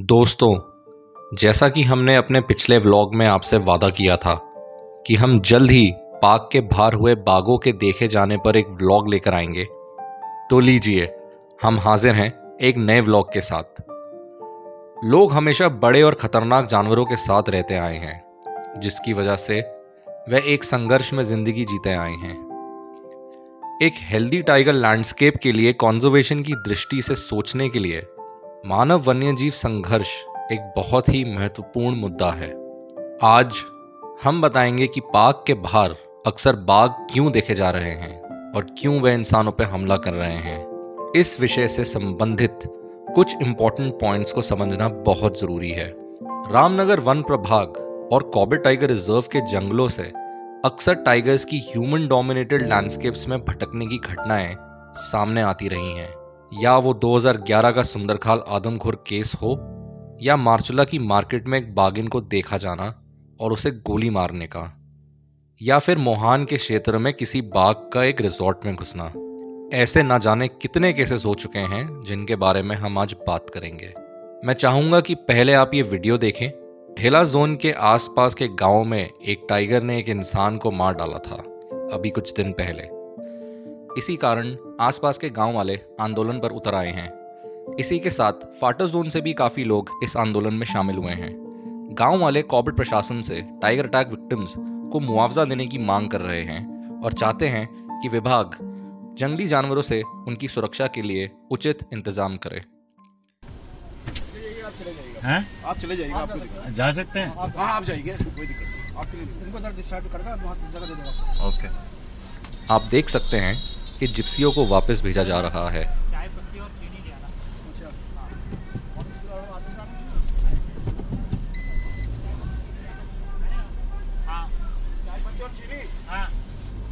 दोस्तों, जैसा कि हमने अपने पिछले व्लॉग में आपसे वादा किया था कि हम जल्द ही पार्क के बाहर हुए बाघों के देखे जाने पर एक व्लॉग लेकर आएंगे, तो लीजिए हम हाजिर हैं एक नए व्लॉग के साथ। लोग हमेशा बड़े और खतरनाक जानवरों के साथ रहते आए हैं, जिसकी वजह से वह एक संघर्ष में जिंदगी जीते आए हैं। एक हेल्दी टाइगर लैंडस्केप के लिए कंजर्वेशन की दृष्टि से सोचने के लिए मानव वन्यजीव संघर्ष एक बहुत ही महत्वपूर्ण मुद्दा है। आज हम बताएंगे कि पार्क के बाहर अक्सर बाघ क्यों देखे जा रहे हैं और क्यों वे इंसानों पर हमला कर रहे हैं। इस विषय से संबंधित कुछ इंपॉर्टेंट पॉइंट्स को समझना बहुत जरूरी है। रामनगर वन प्रभाग और कॉर्बेट टाइगर रिजर्व के जंगलों से अक्सर टाइगर्स की ह्यूमन डोमिनेटेड लैंडस्केप्स में भटकने की घटनाएं सामने आती रही हैं। या वो 2011 का सुंदरखाल आदमखोर केस हो, या मार्चुला की मार्केट में एक बाघिन को देखा जाना और उसे गोली मारने का, या फिर मोहान के क्षेत्र में किसी बाघ का एक रिजॉर्ट में घुसना। ऐसे ना जाने कितने केसेस हो चुके हैं जिनके बारे में हम आज बात करेंगे। मैं चाहूँगा कि पहले आप ये वीडियो देखें। ढेला जोन के आसपास के गांव में एक टाइगर ने एक इंसान को मार डाला था अभी कुछ दिन पहले। इसी कारण आसपास के गांव वाले आंदोलन पर उतर आए हैं। इसी के साथ फाटो जोन से भी काफ़ी लोग इस आंदोलन में शामिल हुए हैं। गांव वाले कॉर्बेट प्रशासन से टाइगर अटैक विक्टिम्स को मुआवजा देने की मांग कर रहे हैं और चाहते हैं कि विभाग जंगली जानवरों से उनकी सुरक्षा के लिए उचित इंतजाम करे। हैं? आप चले जाइए, आपको जा सकते हैं? हाँ, आप जाइए, कोई दिक्कत नहीं। आपके लिए इनको दर्द स्टार्ट करना, बहुत जगह दे देगा। ओके। आप देख सकते हैं कि जिप्सियों को वापस भेजा जा रहा है।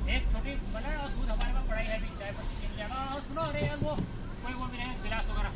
एक छोटी बनाए और दूध हमारे पास पड़ा है, चाय पत्ती चीनी लेना। और सुनो, अरे यार वो कोई वो भी नहीं, गिलास वगैरह।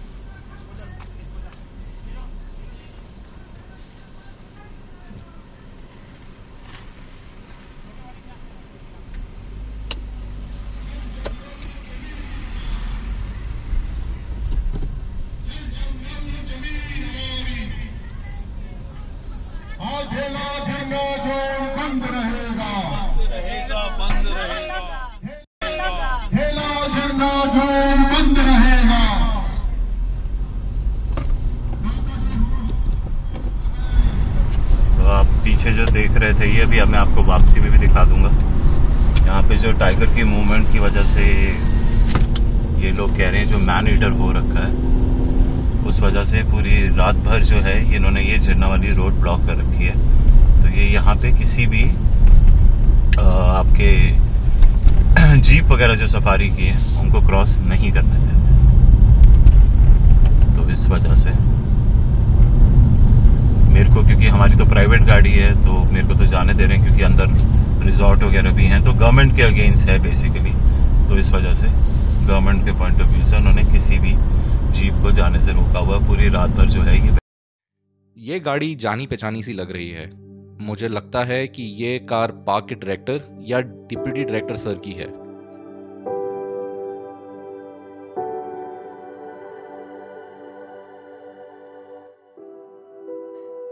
पीछे जो देख रहे थे ये भी मैं आपको वापसी में भी दिखा दूंगा। यहाँ पे जो टाइगर की मूवमेंट की वजह से ये लोग कह रहे हैं जो मैन ईटर हो रखा है, उस वजह से पूरी रात भर जो है इन्होंने ये झरना वाली रोड ब्लॉक कर रखी है। तो ये यहाँ पे किसी भी आपके जीप वगैरह जो सफारी की है उनको क्रॉस नहीं करने देते। तो इस वजह से मेरे को, क्योंकि हमारी तो प्राइवेट गाड़ी है, तो मेरे को तो जाने दे रहे हैं क्योंकि अंदर रिजॉर्ट वगैरह भी हैं, तो गवर्नमेंट के अगेंस्ट है बेसिकली। तो इस वजह से गवर्नमेंट के पॉइंट ऑफ व्यू से उन्होंने किसी भी जीप को जाने से रोका हुआ। पूरी रात भर जो है ये गाड़ी जानी पहचानी सी लग रही है। मुझे लगता है कि ये कार पार्क के डायरेक्टर या डिप्टी डायरेक्टर सर की है।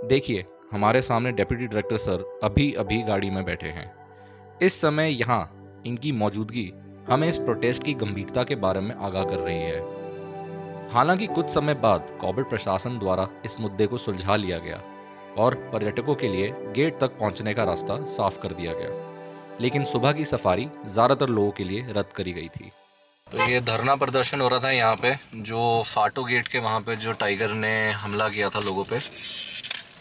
देखिए, हमारे सामने डिप्टी डायरेक्टर सर अभी अभी गाड़ी में बैठे हैं। इस समय यहाँ इनकी मौजूदगी हमें इस प्रोटेस्ट की गंभीरता के बारे में आगाह कर रही है। हालांकि कुछ समय बाद कॉर्बेट प्रशासन द्वारा इस मुद्दे को सुलझा लिया गया और पर्यटकों के लिए गेट तक पहुंचने का रास्ता साफ कर दिया गया, लेकिन सुबह की सफारी ज़्यादातर लोगों के लिए रद्द करी गई थी। तो ये धरना प्रदर्शन हो रहा था यहाँ पे, जो फाटो गेट के वहाँ पे जो टाइगर ने हमला किया था लोगों पे,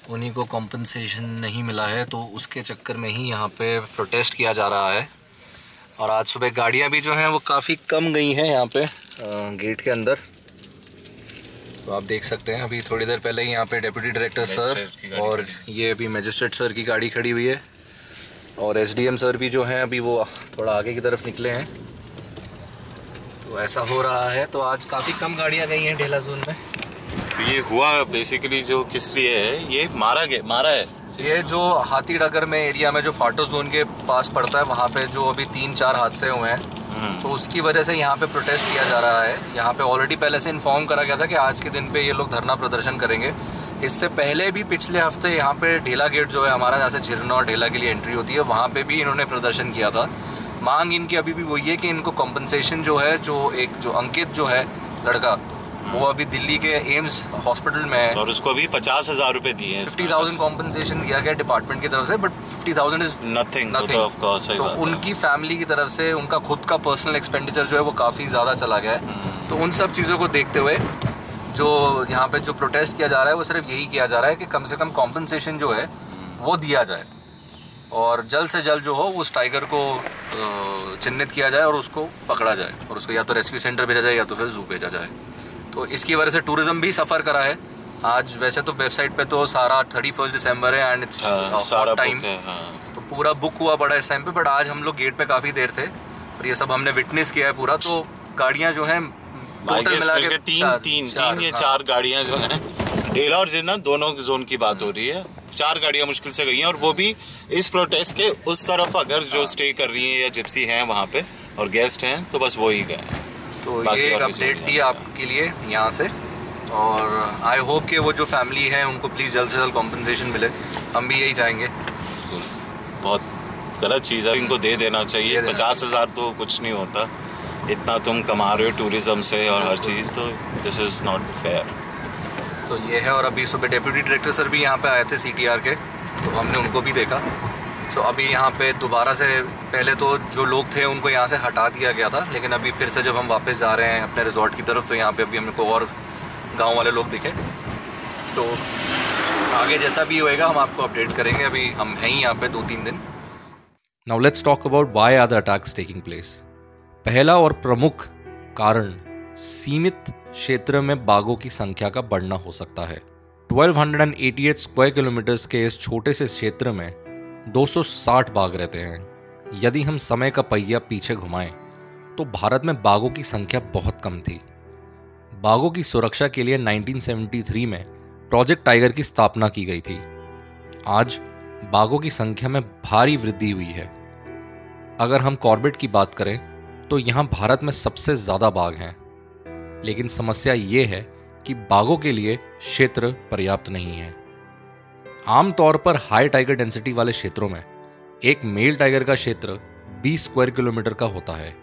उन्हीं को कॉम्पनसेशन नहीं मिला है, तो उसके चक्कर में ही यहाँ पे प्रोटेस्ट किया जा रहा है। और आज सुबह गाड़ियाँ भी जो हैं वो काफ़ी कम गई हैं यहाँ पे गेट के अंदर। तो आप देख सकते हैं अभी थोड़ी देर पहले ही यहाँ पे डिप्टी डायरेक्टर सर और ये अभी मजिस्ट्रेट सर की गाड़ी खड़ी हुई है, और एसडीएम सर भी जो हैं अभी वो थोड़ा आगे की तरफ निकले हैं। तो ऐसा हो रहा है। तो आज काफ़ी कम गाड़ियाँ गई हैं ढेला जोन में। ये हुआ बेसिकली जो किस लिए है, ये मारा है। ये जो हाथी डगर में एरिया में जो फाटो जोन के पास पड़ता है, वहाँ पे जो अभी 3-4 हादसे हुए हैं, तो उसकी वजह से यहाँ पे प्रोटेस्ट किया जा रहा है। यहाँ पे ऑलरेडी पहले से इन्फॉर्म करा गया था कि आज के दिन पे ये लोग धरना प्रदर्शन करेंगे, इससे पहले भी पिछले हफ्ते यहाँ पे ढेला गेट जो है हमारा, जैसे झिरना और ढेला के लिए एंट्री होती है, वहाँ पे भी इन्होंने प्रदर्शन किया था। मांग इनकी अभी भी वही है कि इनको कॉम्पनसेशन जो है, जो अंकित जो है लड़का, वो अभी दिल्ली के एम्स हॉस्पिटल में है और उसको भी 50,000 रुपए दिए हैं। 50,000 कॉम्पनसेशन दिया गया डिपार्टमेंट की तरफ से, बट 50,000 इज नथिंग। तो उनकी फैमिली की तरफ से उनका खुद का पर्सनल एक्सपेंडिचर जो है वो काफ़ी ज़्यादा चला गया है। तो उन सब चीज़ों को देखते हुए जो यहाँ पे जो प्रोटेस्ट किया जा रहा है वो सिर्फ यही किया जा रहा है कि कम से कम कॉम्पनसेशन जो है वो दिया जाए और जल्द से जल्द जो हो उस टाइगर को चिन्हित किया जाए और उसको पकड़ा जाए और उसको या तो रेस्क्यू सेंटर भेजा जाए या तो फिर जू भेजा जाए। तो इसकी वजह से टूरिज्म भी सफ़र करा है। आज वैसे तो वेबसाइट पे तो सारा 31 दिसंबर है एंड इट्स हॉट टाइम, तो पूरा बुक हुआ पड़ा है इस टाइम पे। बट आज हम लोग गेट पे काफ़ी देर थे और ये सब हमने विटनेस किया है पूरा। तो गाड़ियाँ जो हैं टोटल मिला के तीन या चार गाड़ियाँ जो हैं, ढेला और जिन्ना दोनों जोन की बात हो रही है, 4 गाड़ियाँ मुश्किल से गई हैं। और वो भी इस प्रोटेस्ट के उस तरफ अगर जो स्टे कर रही हैं या जिप्सी हैं वहाँ पे और गेस्ट हैं तो बस वो ही गए हैं। तो ये एक अपडेट थी आपके लिए यहाँ से, और आई होप कि वो जो फैमिली है उनको प्लीज़ जल्द से जल्द कॉम्पनसेशन मिले। हम भी यही चाहेंगे। बहुत गलत चीज़ है, इनको दे देना चाहिए। 50,000 तो कुछ नहीं होता, इतना तुम कमा रहे हो टूरिज्म से और हर चीज़, तो दिस इज़ नॉट फेयर। तो ये है। और अभी सुबह डेप्यूटी डायरेक्टर सर भी यहाँ पे आए थे CTR के, तो हमने उनको भी देखा। तो अभी यहाँ पे दोबारा से, पहले तो जो लोग थे उनको यहाँ से हटा दिया गया था, लेकिन अभी फिर से जब हम वापस जा रहे हैं अपने रिजॉर्ट की तरफ तो यहाँ पे अभी हमको और गांव वाले लोग दिखे। तो आगे जैसा भी होएगा हम आपको अपडेट करेंगे। अभी हम हैं ही यहाँ पे 2-3 दिन। Now let's talk about why are the attacks taking place. पहला और प्रमुख कारण सीमित क्षेत्र में बाघों की संख्या का बढ़ना हो सकता है। 1288 स्क्वायर किलोमीटर्स के इस छोटे से क्षेत्र में 260 बाघ रहते हैं। यदि हम समय का पहिया पीछे घुमाएं तो भारत में बाघों की संख्या बहुत कम थी। बाघों की सुरक्षा के लिए 1973 में प्रोजेक्ट टाइगर की स्थापना की गई थी। आज बाघों की संख्या में भारी वृद्धि हुई है। अगर हम कॉर्बेट की बात करें तो यहाँ भारत में सबसे ज़्यादा बाघ हैं, लेकिन समस्या ये है कि बाघों के लिए क्षेत्र पर्याप्त नहीं है। आमतौर पर हाई टाइगर डेंसिटी वाले क्षेत्रों में एक मेल टाइगर का क्षेत्र 20 स्क्वायर किलोमीटर का होता है,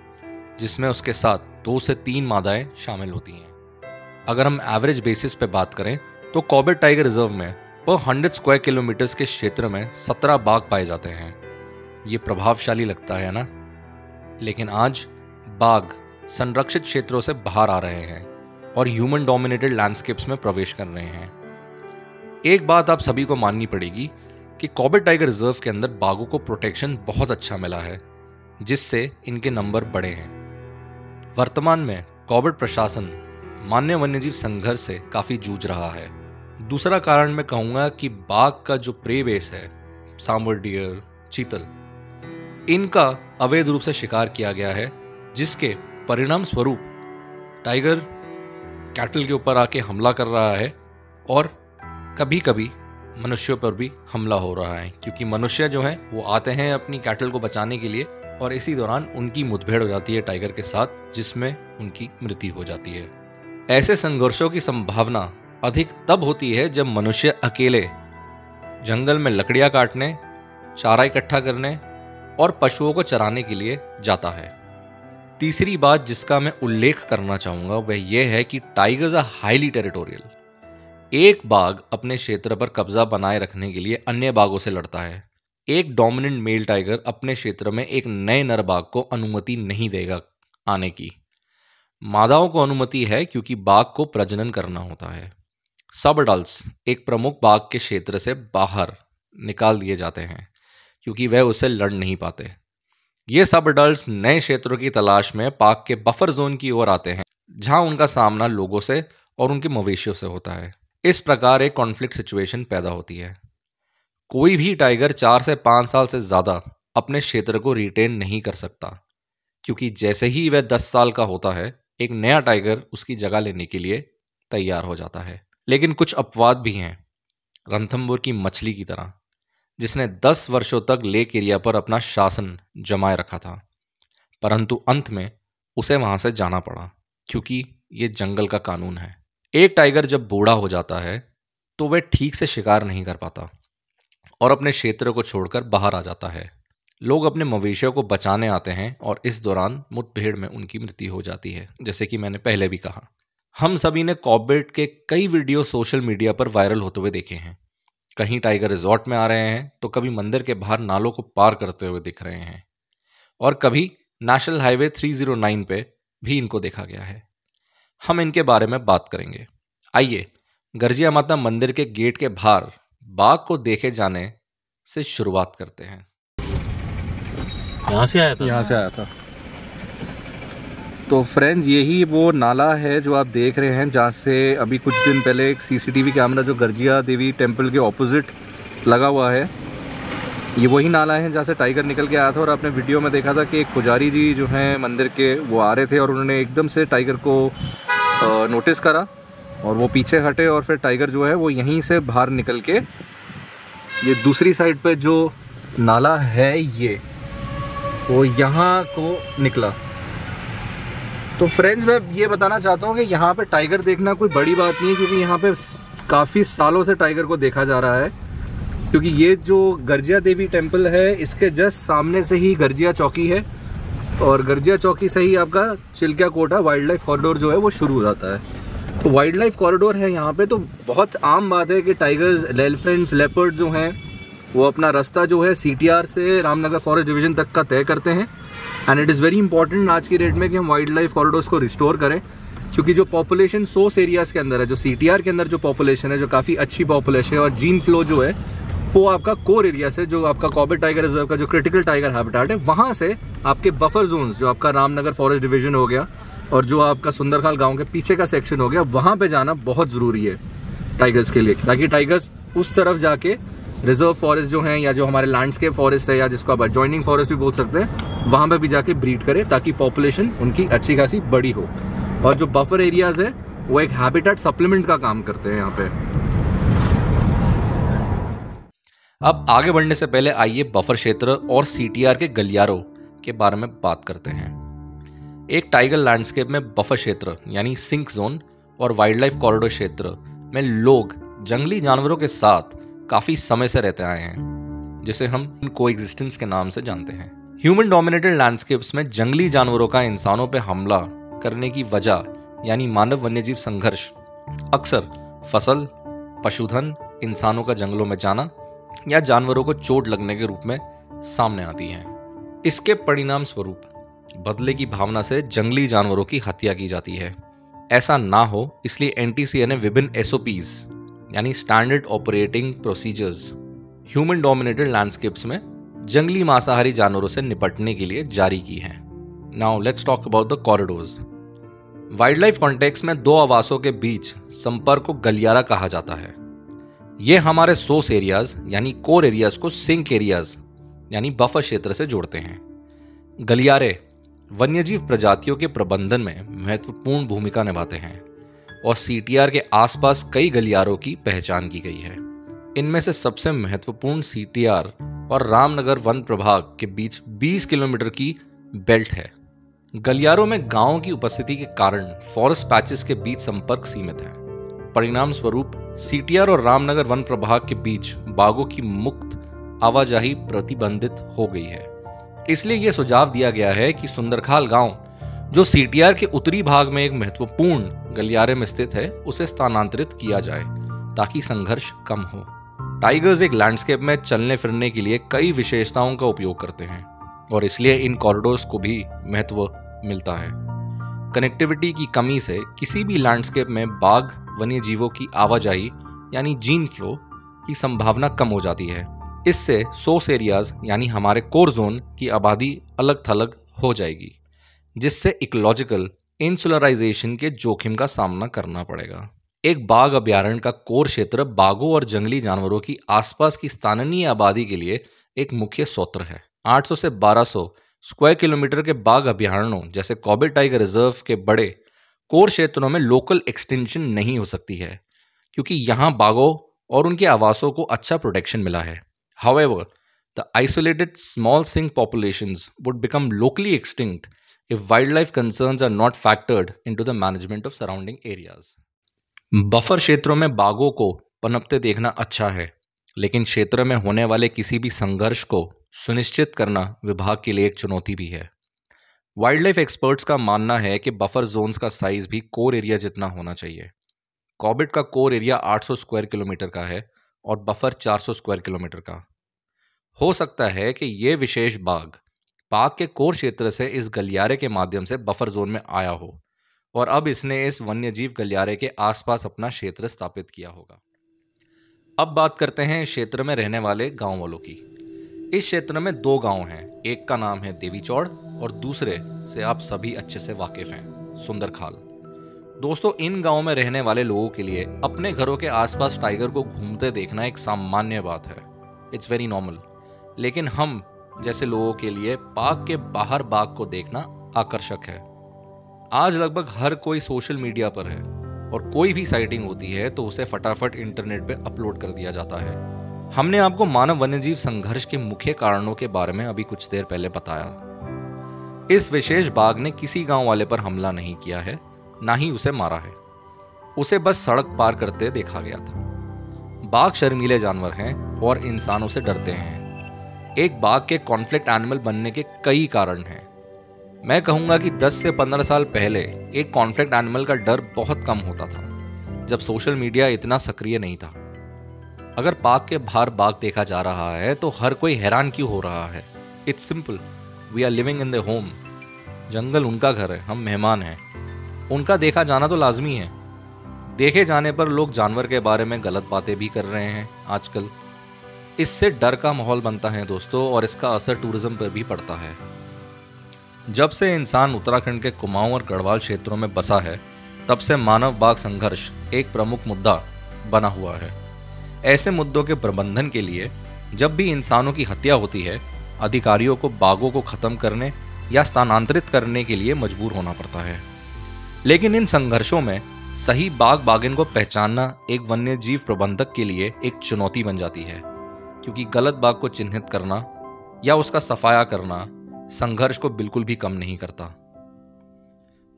जिसमें उसके साथ 2 से 3 मादाएं शामिल होती हैं। अगर हम एवरेज बेसिस पे बात करें तो कॉर्बेट टाइगर रिजर्व में पर 100 स्क्वायर किलोमीटर्स के क्षेत्र में 17 बाघ पाए जाते हैं। ये प्रभावशाली लगता है ना, लेकिन आज बाघ संरक्षित क्षेत्रों से बाहर आ रहे हैं और ह्यूमन डोमिनेटेड लैंडस्केप्स में प्रवेश कर रहे हैं। एक बात आप सभी को माननी पड़ेगी कि कॉर्बेट टाइगर रिजर्व के अंदर बाघों को प्रोटेक्शन बहुत अच्छा मिला है, जिससे इनके नंबर बढ़े हैं। वर्तमान में कॉर्बेट प्रशासन मान्य वन्यजीव संघर्ष से काफी जूझ रहा है। दूसरा कारण मैं कहूंगा कि बाघ का जो प्रे बेस है, सांबर डियर, चीतल, इनका अवैध रूप से शिकार किया गया है, जिसके परिणाम स्वरूप टाइगर कैटल के ऊपर आके हमला कर रहा है और कभी कभी मनुष्यों पर भी हमला हो रहा है, क्योंकि मनुष्य जो हैं वो आते हैं अपनी कैटल को बचाने के लिए और इसी दौरान उनकी मुठभेड़ हो जाती है टाइगर के साथ, जिसमें उनकी मृत्यु हो जाती है। ऐसे संघर्षों की संभावना अधिक तब होती है जब मनुष्य अकेले जंगल में लकड़ियां काटने, चारा इकट्ठा करने और पशुओं को चराने के लिए जाता है। तीसरी बात जिसका मैं उल्लेख करना चाहूंगा वह यह है कि टाइगर्स आर हाईली टेरिटोरियल। एक बाघ अपने क्षेत्र पर कब्जा बनाए रखने के लिए अन्य बाघों से लड़ता है। एक डोमिनेंट मेल टाइगर अपने क्षेत्र में एक नए नर बाघ को अनुमति नहीं देगा आने की। मादाओं को अनुमति है क्योंकि बाघ को प्रजनन करना होता है। सब अडल्ट्स एक प्रमुख बाघ के क्षेत्र से बाहर निकाल दिए जाते हैं क्योंकि वह उसे लड़ नहीं पाते। ये सब अडल्ट्स नए क्षेत्रों की तलाश में पार्क के बफर जोन की ओर आते हैं, जहां उनका सामना लोगों से और उनके मवेशियों से होता है। इस प्रकार एक कॉन्फ्लिक्ट सिचुएशन पैदा होती है। कोई भी टाइगर 4 से 5 साल से ज्यादा अपने क्षेत्र को रिटेन नहीं कर सकता, क्योंकि जैसे ही वह 10 साल का होता है एक नया टाइगर उसकी जगह लेने के लिए तैयार हो जाता है। लेकिन कुछ अपवाद भी हैं, रणथंभौर की मछली की तरह, जिसने 10 वर्षों तक लेक एरिया पर अपना शासन जमाए रखा था, परंतु अंत में उसे वहां से जाना पड़ा क्योंकि ये जंगल का कानून है। एक टाइगर जब बूढ़ा हो जाता है तो वह ठीक से शिकार नहीं कर पाता और अपने क्षेत्र को छोड़कर बाहर आ जाता है। लोग अपने मवेशियों को बचाने आते हैं और इस दौरान मुठभेड़ में उनकी मृत्यु हो जाती है, जैसे कि मैंने पहले भी कहा। हम सभी ने कॉर्बेट के कई वीडियो सोशल मीडिया पर वायरल होते हुए देखे हैं। कहीं टाइगर रिजॉर्ट में आ रहे हैं तो कभी मंदिर के बाहर नालों को पार करते हुए दिख रहे हैं और कभी नेशनल हाईवे 309 पे भी इनको देखा गया है। हम इनके बारे में बात करेंगे। आइए गर्जिया माता मंदिर के गेट के बाहर बाघ को देखे जाने से शुरुआत करते हैं। यहाँ से आया था? यहाँ से आया था। तो फ्रेंड्स, यही वो नाला है जो आप देख रहे हैं, जहाँ से अभी कुछ दिन पहले एक सीसीटीवी कैमरा जो गर्जिया देवी टेम्पल के ऑपोजिट लगा हुआ है, ये वही नाला है जहाँ से टाइगर निकल के आया था। और आपने वीडियो में देखा था कि एक पुजारी जी जो हैं मंदिर के, वो आ रहे थे और उन्होंने एकदम से टाइगर को नोटिस करा और वो पीछे हटे और फिर टाइगर जो है वो यहीं से बाहर निकल के ये दूसरी साइड पे जो नाला है ये वो यहाँ को निकला। तो फ्रेंड्स, मैं ये बताना चाहता हूँ कि यहाँ पे टाइगर देखना कोई बड़ी बात नहीं है, क्योंकि यहाँ पे काफ़ी सालों से टाइगर को देखा जा रहा है। क्योंकि ये जो गर्जिया देवी टेम्पल है, इसके जस्ट सामने से ही गर्जिया चौकी है और गर्जिया चौकी से ही आपका Chilka Kota wildlife corridor जो है वो शुरू हो जाता है। तो वाइल्ड लाइफ कॉरिडोर है यहाँ पे, तो बहुत आम बात है कि टाइगर्स, एलिफेंट्स, लेपर्ड जो हैं वो अपना रास्ता जो है CTR से रामनगर फॉरेस्ट डिवीज़न तक का तय करते हैं। And it is very important आज की डेट में कि हम वाइल्ड लाइफ कॉरिडोर्स को रिस्टोर करें, क्योंकि जो पॉपुलेशन सोर्स एरियाज़ के अंदर है, जो CTR के अंदर जो पॉपुलेशन है, जो काफ़ी अच्छी पॉपुलेशन है, और जीन फ्लो जो है वो आपका कोर एरिया से, जो आपका कॉर्बेट टाइगर रिजर्व का जो क्रिटिकल टाइगर हैबिटेट है, वहाँ से आपके बफर जोन्स, जो आपका रामनगर फॉरेस्ट डिवीज़न हो गया और जो आपका सुंदरखाल गाँव के पीछे का सेक्शन हो गया, वहाँ पर जाना बहुत ज़रूरी है टाइगर्स के लिए, ताकि टाइगर्स उस तरफ जाके रिजर्व फॉरेस्ट जो हैं या जो हमारे लैंडस्केप फॉरेस्ट है या जिसको आप एडजॉइनिंग फॉरेस्ट भी बोल सकते हैं, वहाँ पे भी जाके ब्रीड करे, ताकि पॉपुलेशन उनकी अच्छी खासी बड़ी हो। और जो बफर एरियाज है वो एक हैबिटेट सप्लीमेंट का काम करते हैं यहाँ पे। अब आगे बढ़ने से पहले आइए बफर क्षेत्र और CTR के गलियारों के बारे में बात करते हैं। एक टाइगर लैंडस्केप में बफर क्षेत्र यानी सिंक जोन और वाइल्ड लाइफ कॉरिडोर क्षेत्र में लोग जंगली जानवरों के साथ काफी समय से रहते आए हैं, जिसे हम कोएग्जिस्टेंस के नाम से जानते हैं। ह्यूमन डोमिनेटेड लैंडस्केप्स में जंगली जानवरों का इंसानों पर हमला करने की वजह यानी मानव वन्यजीव संघर्ष अक्सर फसल, पशुधन, इंसानों का जंगलों में जाना या जानवरों को चोट लगने के रूप में सामने आती है। इसके परिणाम स्वरूप बदले की भावना से जंगली जानवरों की हत्या की जाती है। ऐसा ना हो इसलिए NTCA ने विभिन्न SOPs यानी standard operating procedures human dominated landscapes में जंगली मांसाहारी जानवरों से निपटने के लिए जारी की हैं। Now let's talk about the corridors. Wild life context में दो आवासों के बीच संपर्क को गलियारा कहा जाता है। ये हमारे सोर्स एरियाज यानी कोर एरियाज को सिंक एरियाज यानी बफर क्षेत्र से जोड़ते हैं। गलियारे वन्यजीव प्रजातियों के प्रबंधन में महत्वपूर्ण भूमिका निभाते हैं और CTR के आसपास कई गलियारों की पहचान की गई है। इनमें से सबसे महत्वपूर्ण CTR और रामनगर वन प्रभाग के बीच 20 किलोमीटर की बेल्ट है। गलियारों में गांवों की उपस्थिति के कारण फॉरेस्ट पैचेस के बीच संपर्क सीमित है। परिणाम स्वरूप CTR और रामनगर वन प्रभाग के बीच बाघों की मुक्त आवाजाही प्रतिबंधित हो गई है। इसलिए यह सुझाव दिया गया है कि सुंदरखाल गांव, जो CTR के उत्तरी भाग में एक महत्वपूर्ण गलियारे में स्थित है, उसे स्थानांतरित किया जाए ताकि संघर्ष कम हो। टाइगर्स एक लैंडस्केप में चलने फिरने के लिए कई विशेषताओं का उपयोग करते हैं और इसलिए इन कॉरिडोर्स को भी महत्व मिलता है। कनेक्टिविटी की कमी से किसी भी लैंडस्केप में बाघ वन्यजीवों की आवाजाही यानी जीन फ्लो की संभावना कम हो जाती है। इससे सोर्स एरियाज यानी हमारे कोर जोन की आबादी अलग थलग हो जाएगी, जिससे इकोलॉजिकल इंसुलराइजेशन के जोखिम का सामना करना पड़ेगा। एक बाघ अभयारण्य का कोर क्षेत्र बाघों और जंगली जानवरों की आसपास की स्थानीय आबादी के लिए एक मुख्य स्रोत है। 800 से 1200 स्क्वायर किलोमीटर के बाघ अभयारण्यों जैसे कॉर्बेट टाइगर रिजर्व के बड़े कोर क्षेत्रों में लोकल एक्सटेंशन नहीं हो सकती है, क्योंकि यहाँ बाघों और उनके आवासों को अच्छा प्रोटेक्शन मिला है। However, the isolated small sink populations would become locally extinct if wildlife concerns are not factored into the management of surrounding areas. Buffer क्षेत्रों में बाघों को पनपते देखना अच्छा है, लेकिन क्षेत्र में होने वाले किसी भी संघर्ष को सुनिश्चित करना विभाग के लिए एक चुनौती भी है। वाइल्ड लाइफ एक्सपर्ट्स का मानना है कि बफर जोन्स का साइज भी कोर एरिया जितना होना चाहिए। कॉर्बेट का कोर एरिया 800 स्क्वायर किलोमीटर का है और बफर 400 स्क्वायर किलोमीटर का। हो सकता है कि यह विशेष बाघ पार्क के कोर क्षेत्र से इस गलियारे के माध्यम से बफर जोन में आया हो और अब इसने इस वन्यजीव गलियारे के आसपास अपना क्षेत्र स्थापित किया होगा। अब बात करते हैं क्षेत्र में रहने वाले गांव वालों की। इस क्षेत्र में 2 गांव हैं, एक का नाम है देवीचौड़ और दूसरे से आप सभी अच्छे से वाकिफ हैं, सुंदरखाल। दोस्तों, इन गांव में रहने वाले लोगों के लिए अपने घरों के आसपास टाइगर को घूमते देखना एक सामान्य बात है, इट्स वेरी नॉर्मल। लेकिन हम जैसे लोगों के लिए पार्क के बाहर बाघ को देखना आकर्षक है। आज लगभग हर कोई सोशल मीडिया पर है और कोई भी साइटिंग होती है तो उसे फटाफट इंटरनेट पे अपलोड कर दिया जाता है। हमने आपको मानव वन्यजीव संघर्ष के मुख्य कारणों के बारे में अभी कुछ देर पहले बताया। इस विशेष बाघ ने किसी गांव वाले पर हमला नहीं किया है, ना ही उसे मारा है। उसे बस सड़क पार करते देखा गया था। बाघ शर्मीले जानवर हैं और इंसानों से डरते हैं। एक बाघ के कॉन्फ्लिक्ट एनिमल बनने के कई कारण हैं। मैं कहूंगा कि 10 से 15 साल पहले एक कॉन्फ्लिक्ट एनिमल का डर बहुत कम होता था, जब सोशल मीडिया इतना सक्रिय नहीं था। अगर पार्क के बाहर बाघ देखा जा रहा है तो हर कोई हैरान क्यों हो रहा है? It's simple, we are living in the home. जंगल उनका घर है, हम मेहमान हैं। उनका देखा जाना तो लाजमी है। देखे जाने पर लोग जानवर के बारे में गलत बातें भी कर रहे हैं आजकल। इससे डर का माहौल बनता है दोस्तों, और इसका असर टूरिज्म पर भी पड़ता है। जब से इंसान उत्तराखंड के कुमाऊं और गढ़वाल क्षेत्रों में बसा है, तब से मानव बाघ संघर्ष एक प्रमुख मुद्दा बना हुआ है। ऐसे मुद्दों के प्रबंधन के लिए जब भी इंसानों की हत्या होती है, अधिकारियों को बाघों को खत्म करने या स्थानांतरित करने के लिए मजबूर होना पड़ता है। लेकिन इन संघर्षों में सही बाघ बाघिन को पहचानना एक वन्यजीव प्रबंधक के लिए एक चुनौती बन जाती है, क्योंकि गलत बाघ को चिन्हित करना या उसका सफाया करना संघर्ष को बिल्कुल भी कम नहीं करता।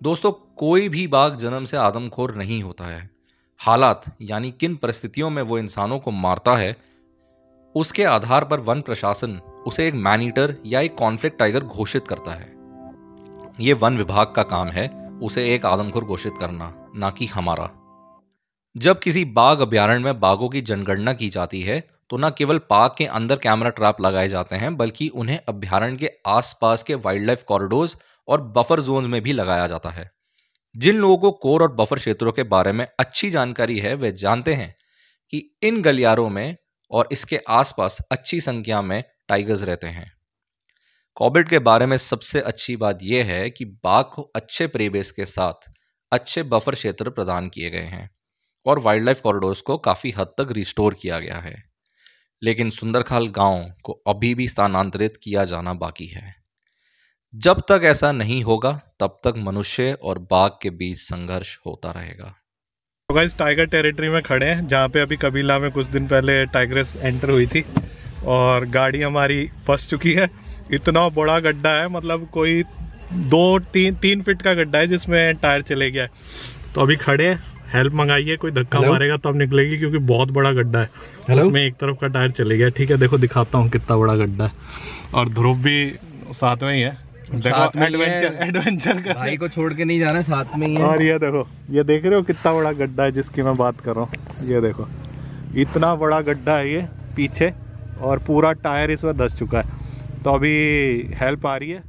दोस्तों, कोई भी बाघ जन्म से आदमखोर नहीं होता है। हालात यानी किन परिस्थितियों में वो इंसानों को मारता है, उसके आधार पर वन प्रशासन उसे एक मैन ईटर या एक कॉन्फ्लिक्ट टाइगर घोषित करता है। ये वन विभाग का काम है उसे एक आदमखोर घोषित करना, ना कि हमारा। जब किसी बाघ अभयारण्य में बाघों की जनगणना की जाती है तो न केवल पार्क के अंदर कैमरा ट्रैप लगाए जाते हैं, बल्कि उन्हें अभयारण्य के आसपास के वाइल्ड लाइफ कॉरिडोर्स और बफर जोन्स में भी लगाया जाता है। जिन लोगों को कोर और बफर क्षेत्रों के बारे में अच्छी जानकारी है, वे जानते हैं कि इन गलियारों में और इसके आसपास अच्छी संख्या में टाइगर्स रहते हैं। कॉर्बेट के बारे में सबसे अच्छी बात यह है कि बाघ को अच्छे परिवेश के साथ अच्छे बफर क्षेत्र प्रदान किए गए हैं और वाइल्ड लाइफ कॉरिडोर्स को काफी हद तक रिस्टोर किया गया है। लेकिन सुंदरखाल गांव को अभी भी स्थानांतरित किया जाना बाकी है। जब तक ऐसा नहीं होगा, तब तक मनुष्य और बाघ के बीच संघर्ष होता रहेगा। तो गाइस, टाइगर टेरिटरी में खड़े हैं, जहाँ पे अभी कबीला में कुछ दिन पहले टाइग्रेस एंटर हुई थी और गाड़ी हमारी फंस चुकी है। इतना बड़ा गड्ढा है, मतलब कोई 2-3 फीट का गड्ढा है जिसमें टायर चले गया है। तो अभी खड़े हैं, हेल्प मंगाइए, कोई धक्का मारेगा तो अब निकलेगी, क्योंकि बहुत बड़ा गड्ढा है। उसमें एक तरफ का टायर चले गया। ठीक है, देखो दिखाता हूँ कितना बड़ा गड्ढा है। और ध्रुव भी साथ में ही है। देखो एडवेंचर का भाई को छोड़ के नहीं जाना, साथ में ही है। और ये देखो, ये देख रहे हो कितना बड़ा गड्ढा है जिसकी मैं बात कर रहा हूँ। ये देखो, इतना बड़ा गड्ढा है ये पीछे, और पूरा टायर इसमें धंस चुका है। तो अभी हेल्प आ रही है।